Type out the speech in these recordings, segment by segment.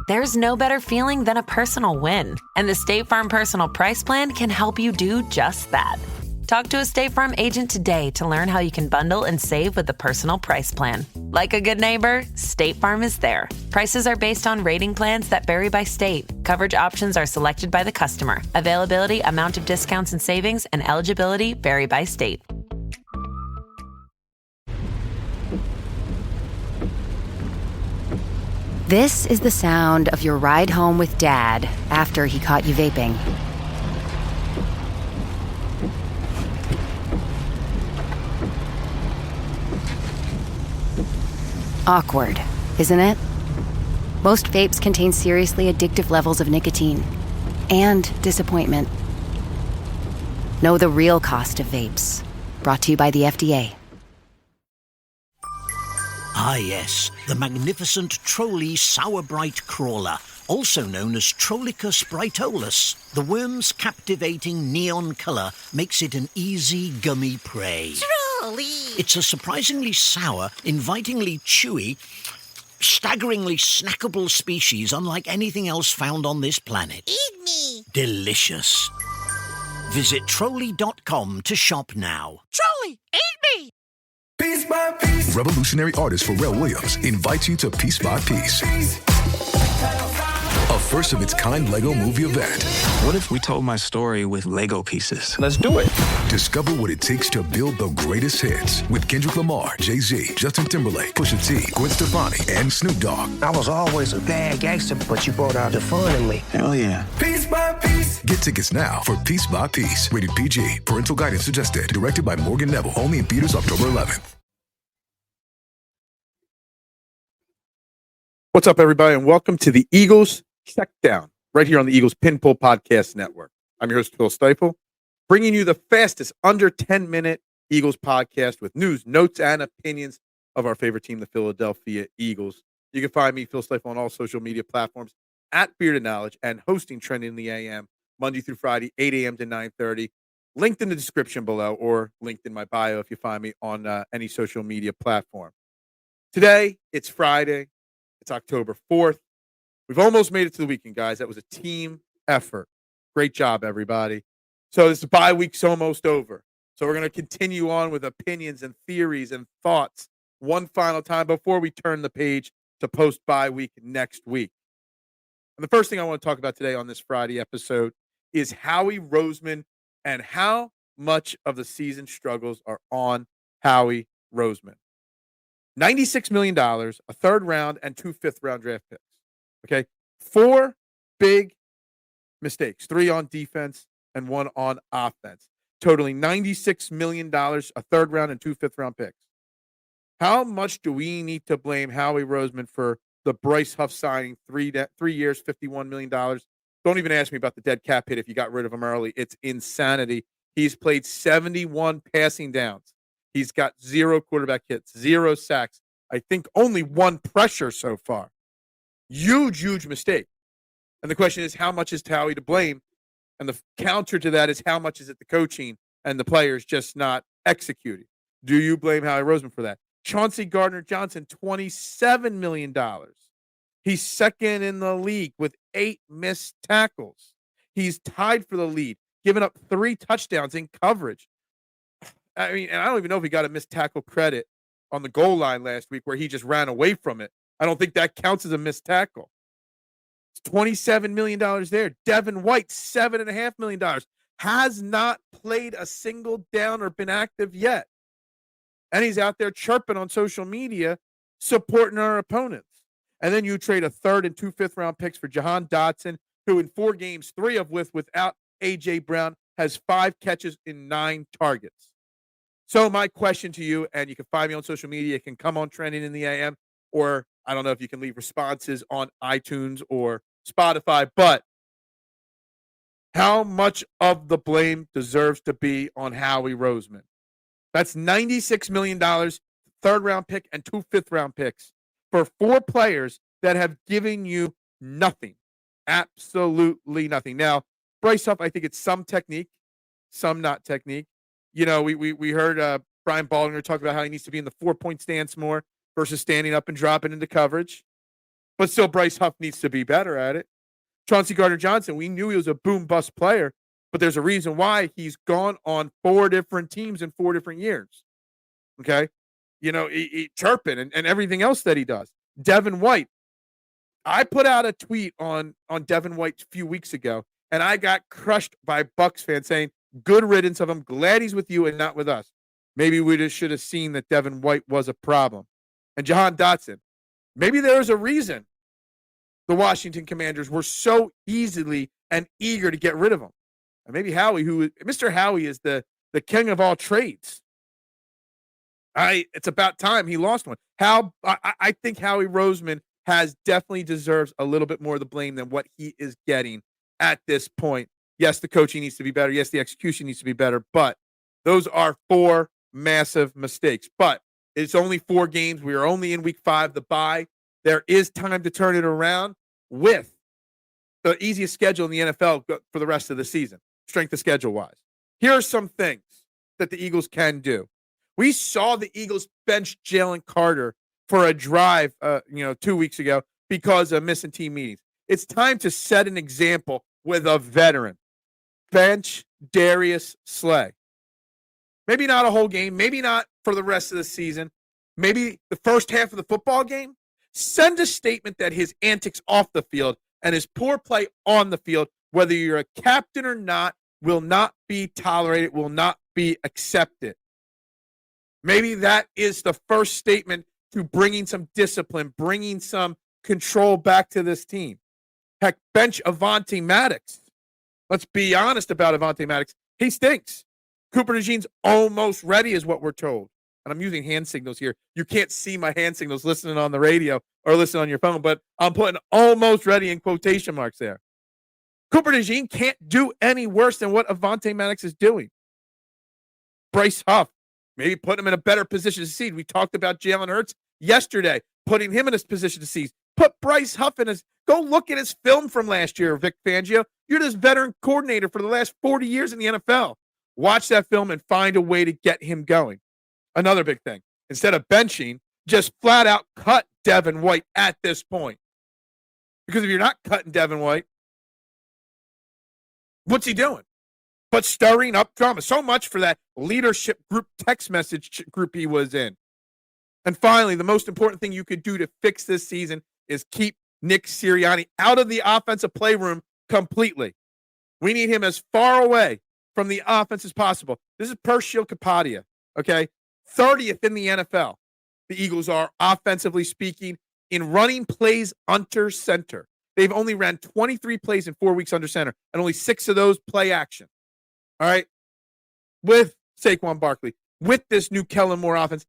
There's no better feeling than a personal win, and the State Farm Personal Price Plan can help you do just that. Talk to a State Farm agent today to learn how you can bundle and save with the Personal Price Plan. Like a good neighbor, State Farm is there. Prices are based on rating plans that vary by state. Coverage options are selected by the customer. Availability, amount of discounts and savings, and eligibility vary by state. This is the sound of your ride home with Dad after he caught you vaping. Awkward, isn't it? Most vapes contain seriously addictive levels of nicotine and disappointment. Know the real cost of vapes. Brought to you by the FDA. Ah yes, the magnificent Trolley Sour Bright Crawler, also known as Trollicus brightolus. The worm's captivating neon colour makes it an easy gummy prey. Trolley! It's a surprisingly sour, invitingly chewy, staggeringly snackable species unlike anything else found on this planet. Eat me! Delicious. Visit Trolley.com to shop now. Trolley, eat me! Piece by piece. Revolutionary artist Pharrell Williams invites you to Piece by Piece, a first-of-its-kind Lego movie event. What if we told my story with Lego pieces? Let's do it. Discover what it takes to build the greatest hits with Kendrick Lamar, Jay-Z, Justin Timberlake, Pusha T, Gwen Stefani, and Snoop Dogg. I was always a bad gangster, but you brought out the fun in me. Hell yeah. Piece by piece. Get tickets now for Piece by Piece. Rated PG. Parental guidance suggested. Directed by Morgan Neville. Only in theaters October 11th. What's up, everybody, and welcome to the Eagles Checkdown, right here on the Eagles Pinpool Podcast Network. I'm your host, Phil Stiefel, bringing you the fastest under 10-minute Eagles podcast with news, notes, and opinions of our favorite team, the Philadelphia Eagles. You can find me, Phil Stiefel, on all social media platforms at Bearded Knowledge and hosting Trending in the AM Monday through Friday, 8 a.m. to 9:30. Linked in the description below or linked in my bio if you find me on any social media platform. Today, it's Friday. It's October 4th. We've almost made it to the weekend, guys. That was a team effort. Great job, everybody. So this bye week's almost over. So we're going to continue on with opinions and theories and thoughts one final time before we turn the page to post-bye week next week. And the first thing I want to talk about today on this Friday episode is Howie Roseman and how much of the season struggles are on Howie Roseman. $96 million, a third round, and 2 fifth-round draft picks. Okay? 4 big mistakes, 3 on defense and 1 on offense, totaling $96 million, a third round, and 2 fifth-round picks. How much do we need to blame Howie Roseman for the Bryce Huff signing, 3 years, $51 million? Don't even ask me about the dead cap hit if you got rid of him early. It's insanity. He's played 71 passing downs. He's got 0 quarterback hits, 0 sacks. I think only 1 pressure so far. Huge, huge mistake. And the question is, how much is Howie to blame? And the counter to that is, how much is it the coaching and the players just not executing? Do you blame Howie Roseman for that? Chauncey Gardner-Johnson, $27 million. He's second in the league with 8 missed tackles. He's tied for the lead, giving up 3 touchdowns in coverage. I mean, and I don't even know if he got a missed tackle credit on the goal line last week where he just ran away from it. I don't think that counts as a missed tackle. It's $27 million there. Devin White, $7.5 million. Has not played a single down or been active yet. And he's out there chirping on social media, supporting our opponents. And then you trade a third and 2 fifth-round picks for Jahan Dotson, who in 4 games, 3 of without A.J. Brown, has 5 catches in 9 targets. So my question to you, and you can find me on social media, you can come on Trending in the AM, or I don't know if you can leave responses on iTunes or Spotify, but how much of the blame deserves to be on Howie Roseman? That's $96 million, third-round pick, and 2 fifth-round picks for 4 players that have given you nothing, absolutely nothing. Now, Bryce Huff, I think it's some technique, some not technique. You know, we heard Brian Baldinger talk about how he needs to be in the 4-point stance more versus standing up and dropping into coverage. But still, Bryce Huff needs to be better at it. Chauncey Gardner-Johnson, we knew he was a boom-bust player, but there's a reason why he's gone on 4 different teams in 4 different years. Okay? Chirping and everything else that he does. Devin White. I put out a tweet on Devin White a few weeks ago, and I got crushed by Bucks fans saying, good riddance of him. Glad he's with you and not with us. Maybe we just should have seen that Devin White was a problem. And Jahan Dotson. Maybe there was a reason the Washington Commanders were so easily and eager to get rid of him. And maybe Howie, Mr. Howie is the king of all trades. It's about time he lost one. I think Howie Roseman definitely deserves a little bit more of the blame than what he is getting at this point. Yes, the coaching needs to be better. Yes, the execution needs to be better. But those are 4 massive mistakes. But it's only 4 games. We are only in week 5, the bye. There is time to turn it around with the easiest schedule in the NFL for the rest of the season, strength of schedule-wise. Here are some things that the Eagles can do. We saw the Eagles bench Jalen Carter for a drive 2 weeks ago because of missing team meetings. It's time to set an example with a veteran. Bench Darius Slay. Maybe not a whole game, maybe not for the rest of the season, maybe the first half of the football game. Send a statement that his antics off the field and his poor play on the field, whether you're a captain or not, will not be tolerated, will not be accepted. Maybe that is the first statement to bringing some discipline, bringing some control back to this team. Heck, bench Avonte Maddox. Let's be honest about Avonte Maddox. He stinks. Cooper DeJean's almost ready is what we're told. And I'm using hand signals here. You can't see my hand signals listening on the radio or listening on your phone, but I'm putting almost ready in quotation marks there. Cooper DeJean can't do any worse than what Avonte Maddox is doing. Bryce Huff, maybe put him in a better position to succeed. We talked about Jalen Hurts yesterday, putting him in his position to succeed. Put Bryce Huff in his, go look at his film from last year, Vic Fangio. You're this veteran coordinator for the last 40 years in the NFL. Watch that film and find a way to get him going. Another big thing, instead of benching, just flat out cut Devin White at this point. Because if you're not cutting Devin White, what's he doing? But stirring up drama. So much for that leadership group text message group he was in. And finally, the most important thing you could do to fix this season is keep Nick Sirianni out of the offensive playroom completely. We need him as far away from the offense as possible. This is Pershil Kapadia, okay? 30th in the NFL. The Eagles are, offensively speaking, in running plays under center. They've only ran 23 plays in 4 weeks under center, and only 6 of those play action. All right? With Saquon Barkley, with this new Kellen Moore offense,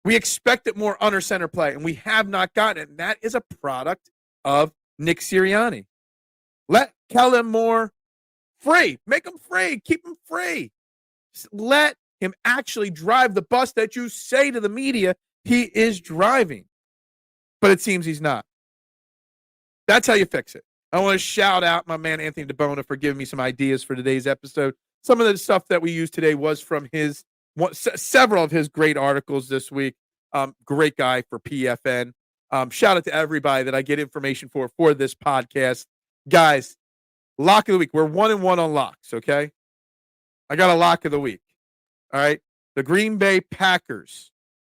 we expected more under center play, and we have not gotten it. And that is a product of Nick Sirianni. Let Kellen Moore free. Make him free. Keep him free. Let him actually drive the bus that you say to the media he is driving. But it seems he's not. That's how you fix it. I want to shout out my man Anthony DeBona for giving me some ideas for today's episode. Some of the stuff that we used today was from several of his great articles this week. Great guy for PFN. Shout out to everybody that I get information for this podcast. Guys, lock of the week. We're 1-1 on locks, okay? I got a lock of the week. All right? The Green Bay Packers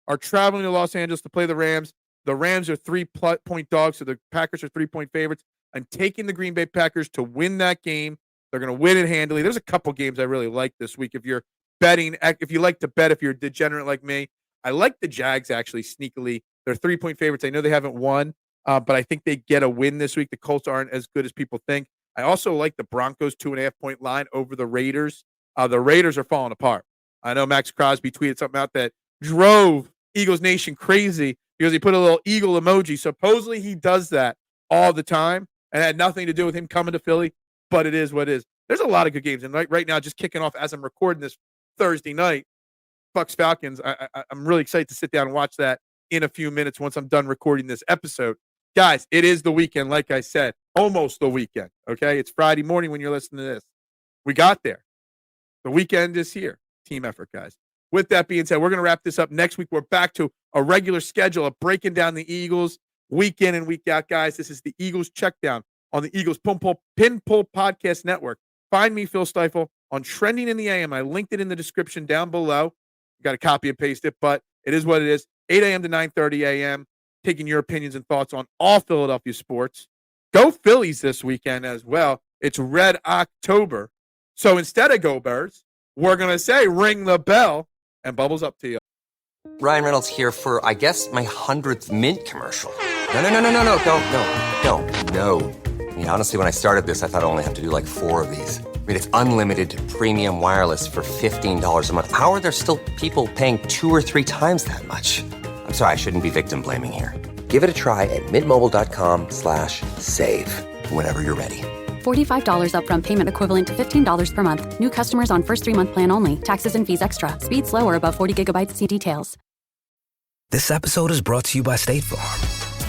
are traveling to Los Angeles to play the Rams. The Rams are 3-point dogs, so the Packers are 3-point favorites. I'm taking the Green Bay Packers to win that game. They're going to win it handily. There's a couple games I really like this week. If you're betting, if you like to bet, if you're a degenerate like me, I like the Jags actually sneakily. They're 3-point favorites. I know they haven't won, but I think they get a win this week. The Colts aren't as good as people think. I also like the Broncos 2.5-point line over the Raiders. The Raiders are falling apart. I know Max Crosby tweeted something out that drove Eagles Nation crazy because he put a little eagle emoji. Supposedly he does that all the time and had nothing to do with him coming to Philly, but it is what it is. There's a lot of good games. And right now, just kicking off as I'm recording this Thursday night, Bucks Falcons, I'm really excited to sit down and watch that in a few minutes once I'm done recording this episode. Guys, it is the weekend, like I said, almost the weekend, okay? It's Friday morning when you're listening to this. We got there. The weekend is here. Team effort, guys. With that being said, we're going to wrap this up. Next week, we're back to a regular schedule of breaking down the Eagles. week in and week out, guys. This is the Eagles Checkdown on the Eagles Pin Pull Podcast Network. Find me, Phil Stiefel, on Trending in the AM. I linked it in the description down below. You got to copy and paste it, but it is what it is. 8 a.m. to 9:30 a.m., taking your opinions and thoughts on all Philadelphia sports. Go Phillies this weekend as well. It's Red October. So instead of Go Birds, we're going to say ring the bell, and Bubbles up to you. Ryan Reynolds here for, I guess, my 100th Mint commercial. No, don't. I mean, honestly, when I started this, I thought I only have to do like 4 of these. I mean, it's unlimited premium wireless for $15 a month. How are there still people paying 2 or 3 times that much? I'm sorry, I shouldn't be victim blaming here. Give it a try at mintmobile.com/save. Whenever you're ready. $45 upfront payment equivalent to $15 per month. New customers on first 3-month plan only. Taxes and fees extra. Speed slower above 40 gigabytes. See details. This episode is brought to you by State Farm.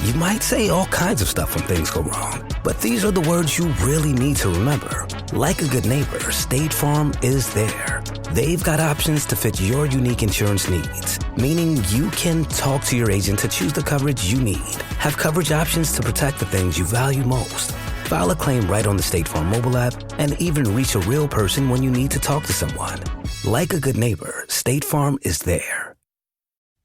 You might say all kinds of stuff when things go wrong, but these are the words you really need to remember. Like a good neighbor, State Farm is there. They've got options to fit your unique insurance needs, meaning you can talk to your agent to choose the coverage you need. Have coverage options to protect the things you value most. File a claim right on the State Farm mobile app and even reach a real person when you need to talk to someone. Like a good neighbor, State Farm is there.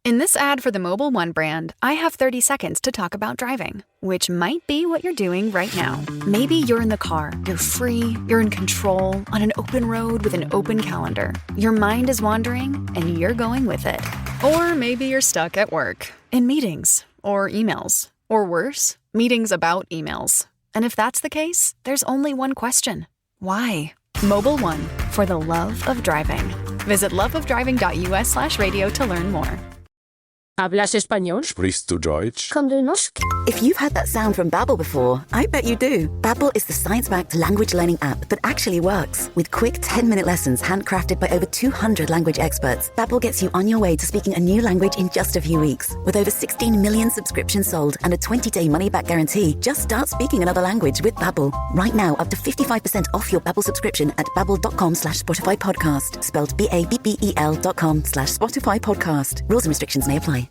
In this ad for the Mobile One brand, I have 30 seconds to talk about driving, which might be what you're doing right now. Maybe you're in the car, you're free, you're in control, on an open road with an open calendar. Your mind is wandering, and you're going with it. Or maybe you're stuck at work, in meetings, or emails, or worse, meetings about emails. And if that's the case, there's only one question. Why? Mobile One, for the love of driving. Visit loveofdriving.us/radio to learn more. ¿Hablas español? Sprichst du Deutsch? Komm du noch? If you've heard that sound from Babbel before, I bet you do. Babbel is the science-backed language learning app that actually works. With quick 10-minute lessons handcrafted by over 200 language experts, Babbel gets you on your way to speaking a new language in just a few weeks. With over 16 million subscriptions sold and a 20-day money-back guarantee, just start speaking another language with Babbel. Right now, up to 55% off your Babbel subscription at babbel.com/Spotify podcast. Spelled BABBEL.com/Spotify podcast. Rules and restrictions may apply.